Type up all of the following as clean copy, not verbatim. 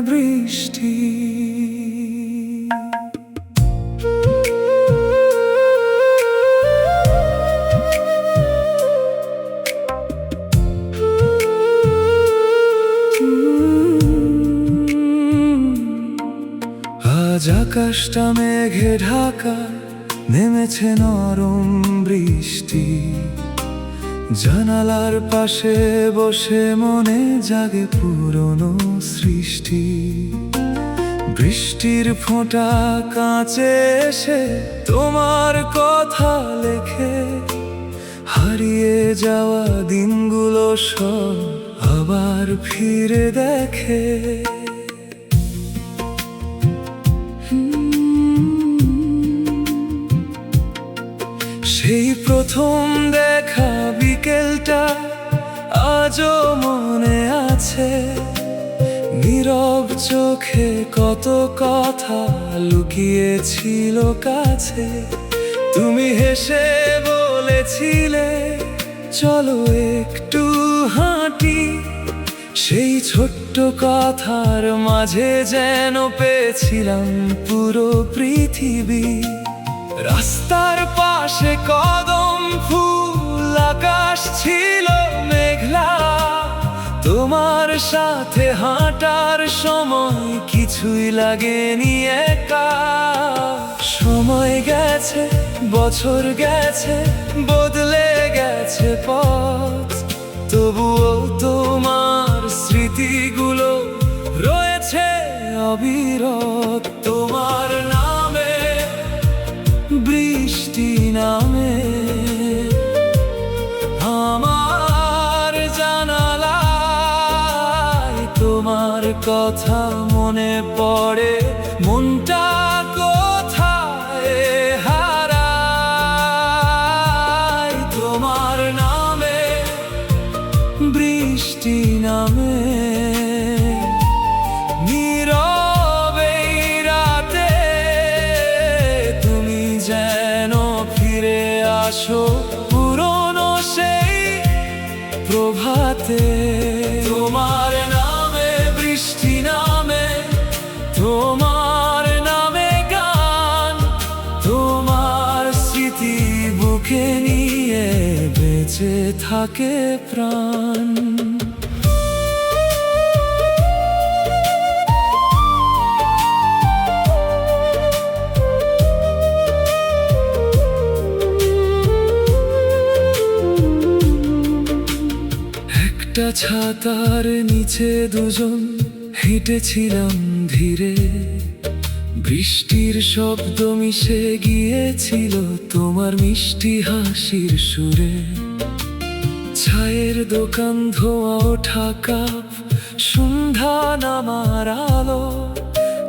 বৃষ্টি। আজ আকাশটা মেঘে ঢাকা, নেমেছে নরম বৃষ্টি। জানালার পাশে বসে মনে জাগে পুরনো সৃষ্টি। বৃষ্টির ফোঁটা কাঁচে এসে তোমার কথা লেখে, হারিয়ে যাওয়া দিনগুলো সব আবার ফিরে দেখে। সেই প্রথম দেখা বিকেলটা আজও মনে আছে। নীরব চোখে কত কথা লুকিয়েছিল কাছে। তুমি হেসে বলেছিলে চলো একটু হাঁটি। সেই ছোট্ট কথার মাঝে যেন পেয়েছিলাম পুরো পৃথিবী। রাস্তার পাশে কদম ফুল, আকাশ ছিল মেঘলা। তোমার সাথে হাঁটার সময় কিছুই লাগেনি একা। সময় গেছে, বছর গেছে, বদলে গেছে পথ, তবুও তোমার স্মৃতিগুলো রয়েছে অবিরত। তোমার নামে বৃষ্টি নামে আমার জানালায়, তোমার কথা মনে পড়ে। মনটা কোথায় হারায়, তোমার নামে বৃষ্টি নামে। নীরবে রাতে তুমি যেন ফিরে আসো পুরনো সেই প্রভাতে। তোমার নামে বৃষ্টি নামে, তোমার নামে গান, তোমার স্মৃতি বুকে নিয়ে বেঁচে থাকে প্রাণ। একটা ছাতার নিচে দুজন হেঁটেছিলাম ধীরে। বৃষ্টির শব্দ মিশে গিয়েছিল তোমার মিষ্টি হাসির সুরে। চায়ের দোকান ধোয়া ওঠা কাপ, সন্ধ্যা নামার আলো,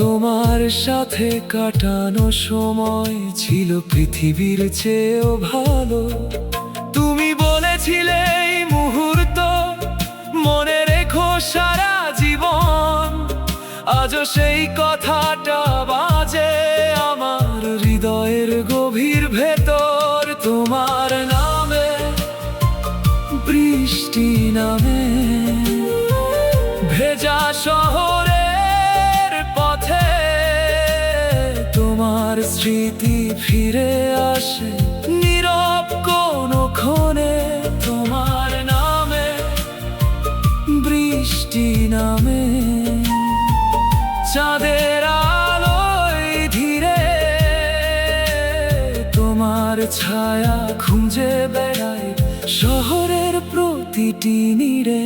তোমার সাথে কাটানো সময় ছিল পৃথিবীর চেয়েও ভালো। তুমি বলেছিলে এই মুহূর্ত মনে রেখো সারা জীবন। আজও সেই কথাটা বাজে আমার হৃদয়ের গভীর ভেতর। তোমার নামে বৃষ্টি নামে, ভেজা শহরের পথে তোমার স্মৃতি ফিরে আসে নীরব কোনো ক্ষণে। তোমার নামে বৃষ্টি নামে, চাঁদের আলোয় ধীরে তোমার ছায়া খুঁজে বেড়ায় শহরের প্রতিটি নীড়ে।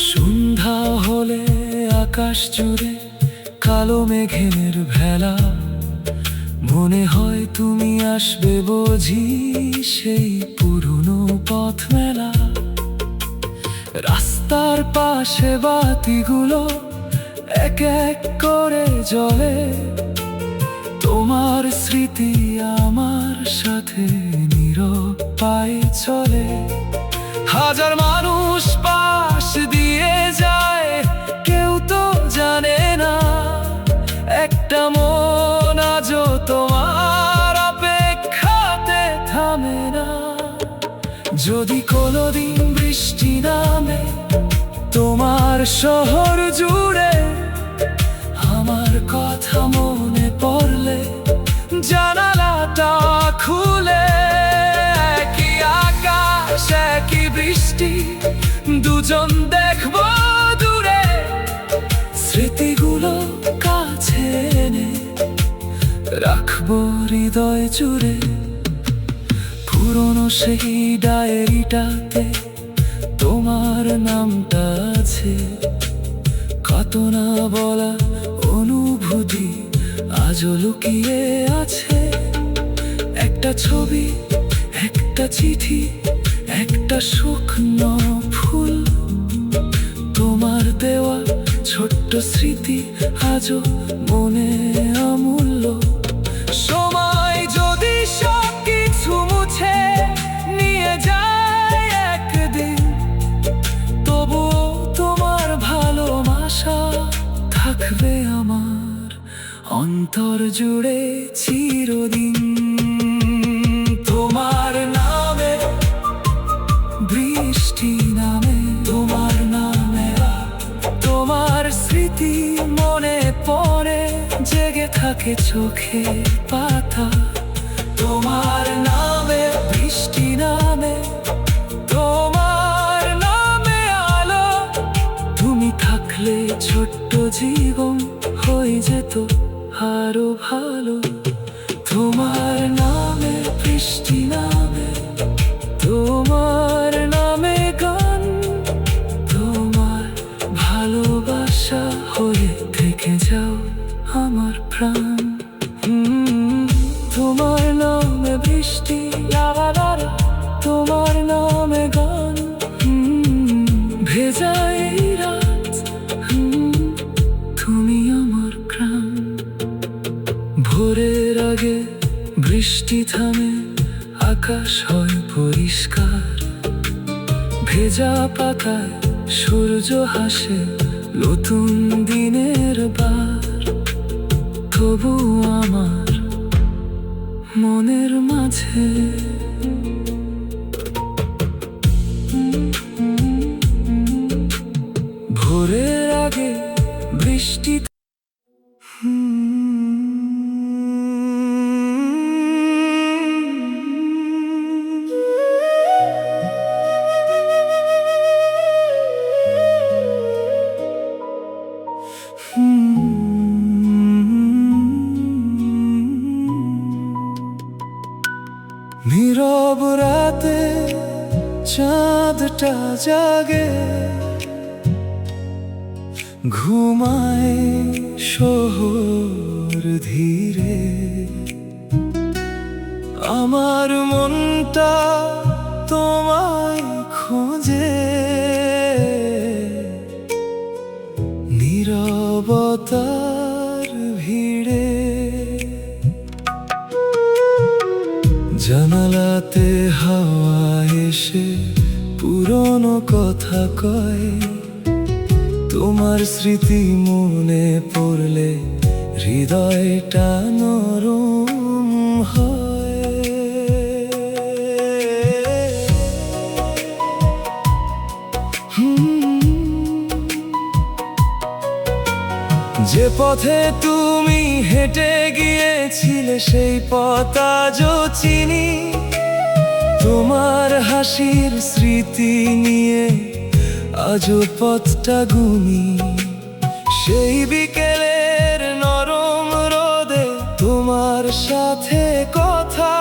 সন্ধ্যা হলে আকাশ জুড়ে কালো মেঘের ভেলা। মনে হয় তুমি আসবে বুঝি সেই পুরনো পথ মেলা। রাস্তার পাশে বাতিগুলো এক এক করে জ্বলে। তোমার স্মৃতি আমার সাথে নীরব পায়ে চলে। হাজার মানুষ পাশ দিয়ে যায়, কেউ তো জানে না একটা মন আজও তোমার অপেক্ষাতে থামে না। যদি কোনোদিন বৃষ্টি নামে তোমার শহর জুড়ে, আমার কথা মনে পড়লে জানালাটা খুলে, একই আকাশ একই বৃষ্টি, দুজন দেখবো দূরে, স্মৃতিগুলো কাছে এনে রাখবো হৃদয় জুড়ে। পুরনো সেই ডায়েরিটাতে তোমার নামটা আছে, কত না বলা অনুভূতি আজও লুকিয়ে আছে। একটা ছবি, একটা চিঠি, একটা শুকনো ফুল, তোমার দেওয়া ছোট্ট স্মৃতি আজও মনে অমূল্য। সময় যদি সব কিছু মুছে নিয়ে যায় একদিন, তবুও তোমার ভালোবাসা থাকবে আমার অন্তর জুড়ে চিরদিন। তোমার নামে বৃষ্টি নামে, তোমার নামে তোমার স্মৃতি মনে পড়ে, জেগে থাকে চোখে পাতা। তোমার নামে বৃষ্টি নামে, তোমার নামে আলো, তুমি থাকলে ছোট্ট জীবন হয়ে যেত আরো ভালো। তোমার নামে বৃষ্টি নামে, তোমার নামে গান, তোমার ভালোবাসা হয়ে থেকে যাও আমার প্রাণ। তোমার নামে বৃষ্টি, তোমার নামে গান, ভেজা এই রাত, তুমি আমার প্রাণ। ভোরের আগে বৃষ্টি থামে, আকাশ হয় পরিষ্কার, ভেজা পাতায় সূর্য হাসে নতুন দিনের বার। তবু আমার মনের মাঝে ভোরের আগে বৃষ্টি। নীরব রাতে চাঁদটা জাগে, ঘুমায় শহর ধীরে, আমার মনটা তোমায় খোঁজে, নীরবতার ভিড়ে। জানালাতে হাওয়া এসে পুরনো কথা কয়, তোমার স্মৃতি মনে পড়লে হৃদয়টা নরম হয়। যে পথে তুমি হেঁটে গিয়েছিলে সেই পথ আজও চিনি, তোমার হাসির স্মৃতি নিয়ে আজও পথটা গুনি। সেই বিকেলের নরম রোদে তোমার সাথে কথা,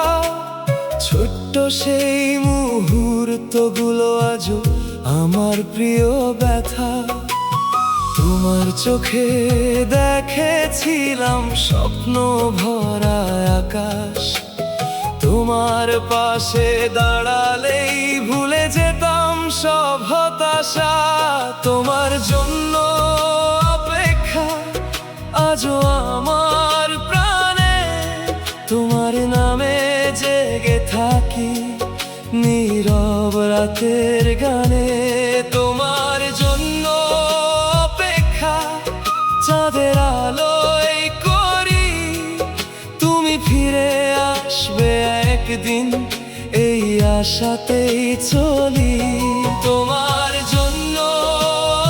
ছোট্ট সেই মুহূর্তগুলো আজও আমার প্রিয় ব্যথা। তোমার চোখে দেখেছিলাম স্বপ্ন ভরা আকাশ, তোমার পাশে দাঁড়ালেই ভুলে যেতাম সব হতাশা। তোমার জন্য অপেক্ষা আজও আমার প্রাণে, তোমার নামে জেগে থাকি নীরব রাতের গানে। তোমার জন্য অপেক্ষা চাঁদের আলোয় করে একদিন এই আশাতেই চলি। তোমার জন্য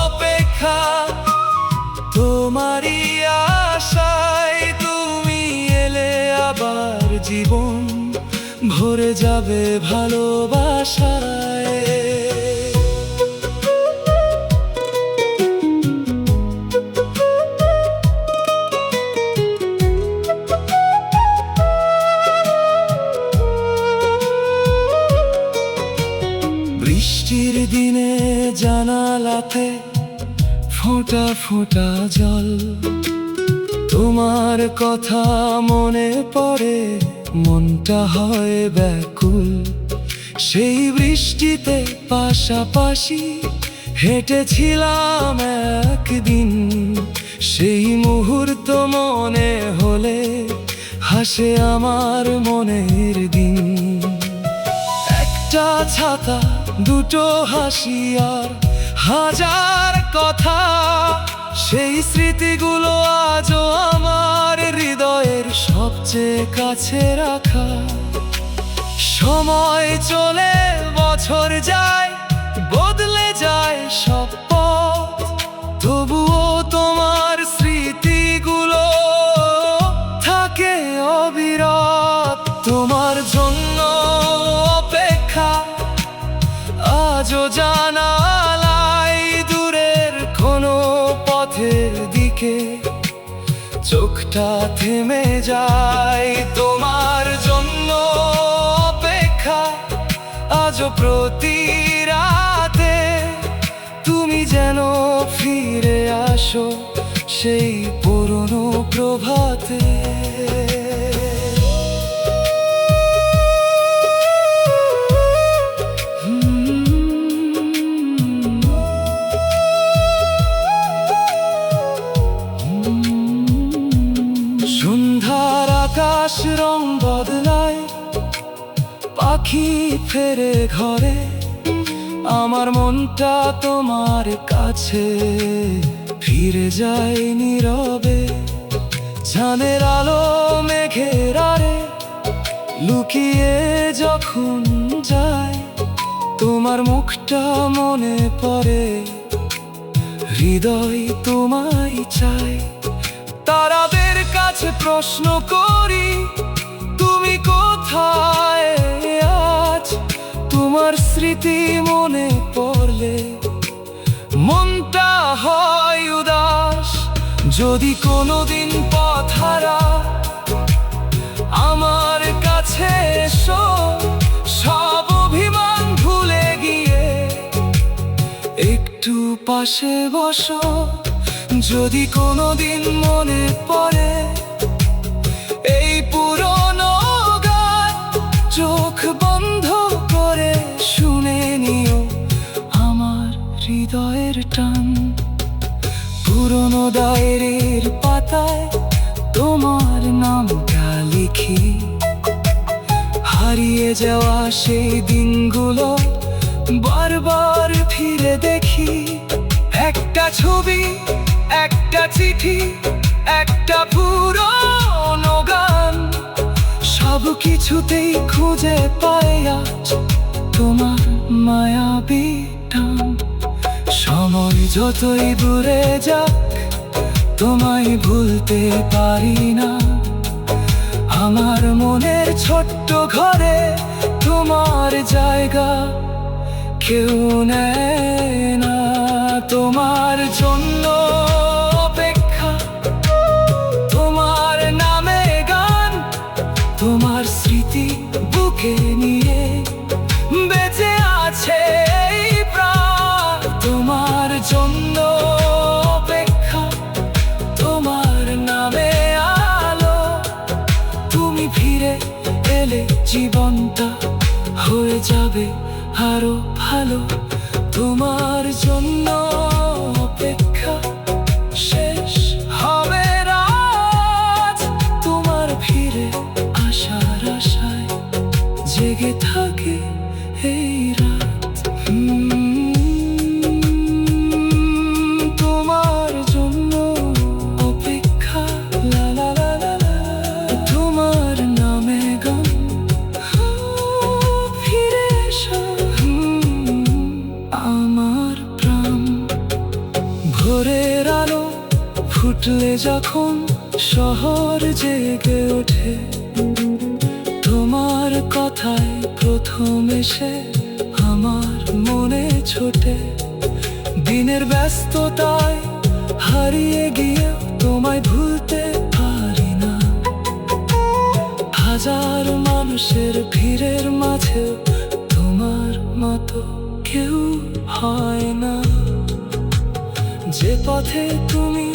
অপেক্ষা, তোমারই আশায় তুমি এলে আবার জীবন ভরে যাবে ভালোবাসায়। বৃষ্টির দিনে জানালাতে ফোঁটা ফোঁটা জল, তোমার কথা মনে পড়ে, মনটা হয় ব্যাকুল। সেই বৃষ্টিতে পাশাপাশি হেঁটেছিলাম একদিন, সেই মুহূর্ত মনে হলে হাসে আমার মনের দিন। একটা ছাতা, দুটো হাসি আর হাজার কথা, সেই স্মৃতিগুলো আজও আমার হৃদয়ের সবচেয়ে কাছে রাখা। সময় চলে, বছর যায়, বদলে যায় সব পথ, তবুও তোমার স্মৃতিগুলো থাকে অবিরত। তোমার জন্য অপেক্ষা, আজও জানালায় দূরের কোনো পথের দিকে চোখটা থেমে যায়। তোমার জন্য অপেক্ষা, আজও প্রতি রাতে তুমি যেন ফিরে আসো সেই পুরনো প্রভাতে। সন্ধ্যার আকাশ রং বদলায়, পাখি ফেরে ঘরে, আমার মনটা তোমার কাছে ফিরে যায় নীরবে। চাঁদের আলো মেঘের আড়ে লুকিয়ে যখন যায়, তোমার মুখটা মনে পড়ে, হৃদয় তোমায় চায়। তারাদের কাছে প্রশ্ন করি, তুমি কোথায় আজ? তোমার স্মৃতি মনে পড়লে মনটা হয় উদাস। যদি কোনোদিন পথ হারা, আমার কাছে এসো, সব অভিমান ভুলে গিয়ে একটু পাশে বসো। যদি কোনোদিন মনে পড়ে এই পুরনো গান, চোখ বন্ধ করে শুনে নিও আমার হৃদয়ের টান। পুরনো ডায়েরির পাতায় তোমার নামটা লিখি, হারিয়ে যাওয়া সেই দিনগুলো বারবার ফিরে দেখি। একটা ছবি, একটা চিঠি, একটা পুরনো গান, সব কিছুতেই খুঁজে পাই আজ তোমার মায়াবী টান। সময় যতই দূরে যাক, তোমায় ভুলতে পারি না। আমার মনের ছোট্ট ঘরে তোমার জায়গা কেউ নেয় না। তোমার জন্য অপেক্ষা, তোমার নামে গান, তোমার স্মৃতি বুকে নিয়ে বেঁচে আছে এই প্রাণ। তোমার জন্য অপেক্ষা, তোমার নামে আলো, তুমি ফিরে এলে জীবনটা হয়ে যাবে আরো ভালো। তোমার জন্য অপেক্ষা শেষ হবে রাত, তোমার ফিরে আসার আশায় জেগে থাকে এই রাত। তোমার জন্য অপেক্ষা, লা লা লা লা লা, তোমার নামে গান। উঠলে যখন শহর জেগে ওঠে, তোমার কথায় প্রথম এসে আমার মনে ছোটে। দিনের ব্যস্ততায় হারিয়ে গিয়ে তোমায় ভুলতে পারি না। হাজার মানুষের ভিড়ের মাঝে তোমার মতো কেউ হয় না। যে পথে তুমি